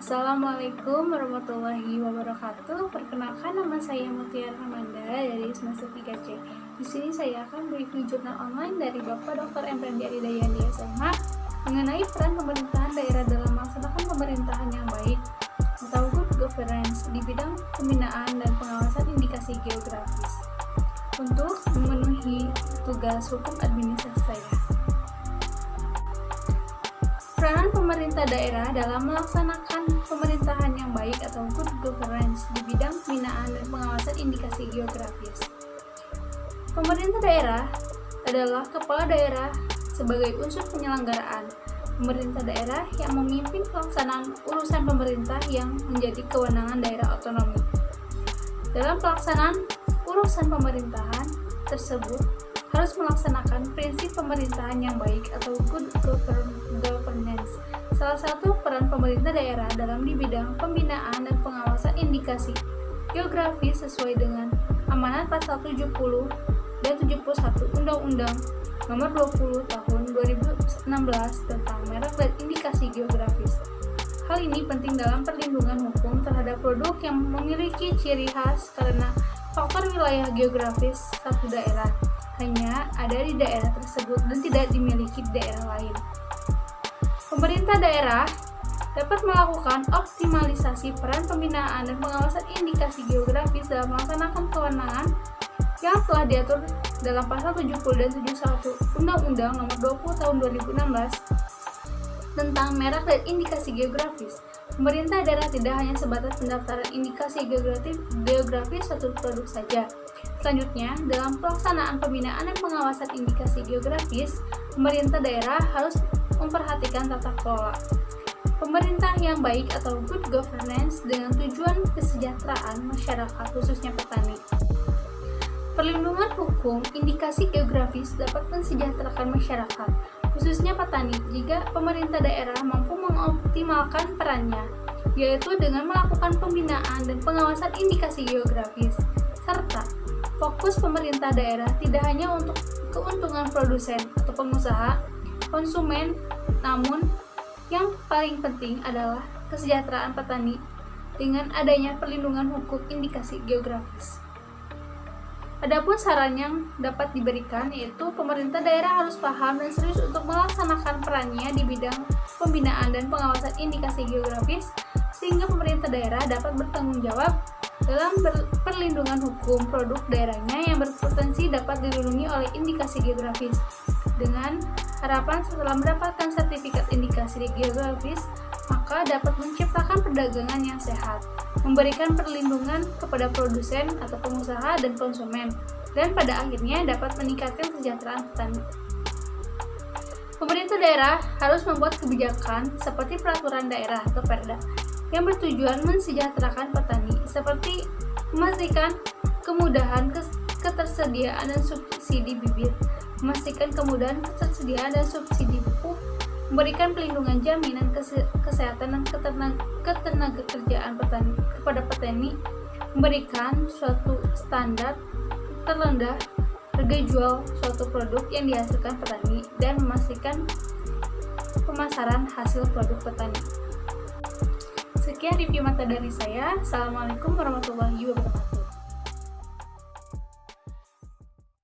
Assalamualaikum warahmatullahi wabarakatuh. Perkenalkan, nama saya Mutiara Amanda dari semester 3C. Di sini saya akan mereview jurnal online dari Bapak Dr. Emran Diyani SMA mengenai peran pemerintahan daerah dalam melaksanakan pemerintahan yang baik atau good governance di bidang pembinaan dan pengawasan indikasi geografis untuk memenuhi tugas hukum administrasi saya. Peranan pemerintah daerah dalam melaksanakan pemerintahan yang baik atau good governance di bidang pembinaan dan pengawasan indikasi geografis. Pemerintah daerah adalah kepala daerah sebagai unsur penyelenggaraan. Pemerintah daerah yang memimpin pelaksanaan urusan pemerintah yang menjadi kewenangan daerah otonomi. Dalam pelaksanaan urusan pemerintahan tersebut harus melaksanakan prinsip pemerintahan yang baik atau good governance. Salah satu peran pemerintah daerah dalam di bidang pembinaan dan pengawasan indikasi geografis sesuai dengan amanat pasal 70 dan 71 Undang-Undang Nomor 20 Tahun 2016 tentang merek dan indikasi geografis. Hal ini penting dalam perlindungan hukum terhadap produk yang memiliki ciri khas karena faktor wilayah geografis satu daerah hanya ada di daerah tersebut dan tidak dimiliki di daerah lain. Pemerintah daerah dapat melakukan optimalisasi peran pembinaan dan pengawasan indikasi geografis dalam melaksanakan kewenangan yang telah diatur dalam pasal 70 dan 71 Undang-Undang Nomor 20 Tahun 2016 tentang merek dan indikasi geografis. Pemerintah daerah tidak hanya sebatas pendaftaran indikasi geografis suatu produk saja. Selanjutnya, dalam pelaksanaan pembinaan dan pengawasan indikasi geografis, pemerintah daerah harus memperhatikan tata kelola pemerintah yang baik atau good governance dengan tujuan kesejahteraan masyarakat, khususnya petani. Perlindungan hukum indikasi geografis dapat mensejahterakan masyarakat, khususnya petani, jika pemerintah daerah mampu mengoptimalkan perannya, yaitu dengan melakukan pembinaan dan pengawasan indikasi geografis, serta fokus pemerintah daerah tidak hanya untuk keuntungan produsen atau pengusaha, konsumen, namun yang paling penting adalah kesejahteraan petani dengan adanya perlindungan hukum indikasi geografis. Adapun saran yang dapat diberikan yaitu pemerintah daerah harus paham dan serius untuk melaksanakan perannya di bidang pembinaan dan pengawasan indikasi geografis sehingga pemerintah daerah dapat bertanggung jawab dalam perlindungan hukum produk daerahnya yang berpotensi dapat dilindungi oleh indikasi geografis. Dengan harapan setelah mendapatkan sertifikat indikasi geografis, maka dapat menciptakan perdagangan yang sehat, memberikan perlindungan kepada produsen atau pengusaha dan konsumen, dan pada akhirnya dapat meningkatkan kesejahteraan petani. Pemerintah daerah harus membuat kebijakan seperti peraturan daerah atau Perda yang bertujuan mensejahterakan petani, seperti memastikan kemudahan ketersediaan dan subsidi bibit, memastikan kemudahan ketersediaan dan subsidi pupuk, memberikan perlindungan jaminan kesehatan dan ketenagakerjaan petani kepada petani, memberikan suatu standar terendah harga jual suatu produk yang dihasilkan petani, dan memastikan pemasaran hasil produk petani. Sekian review materi dari saya. Assalamualaikum warahmatullahi wabarakatuh.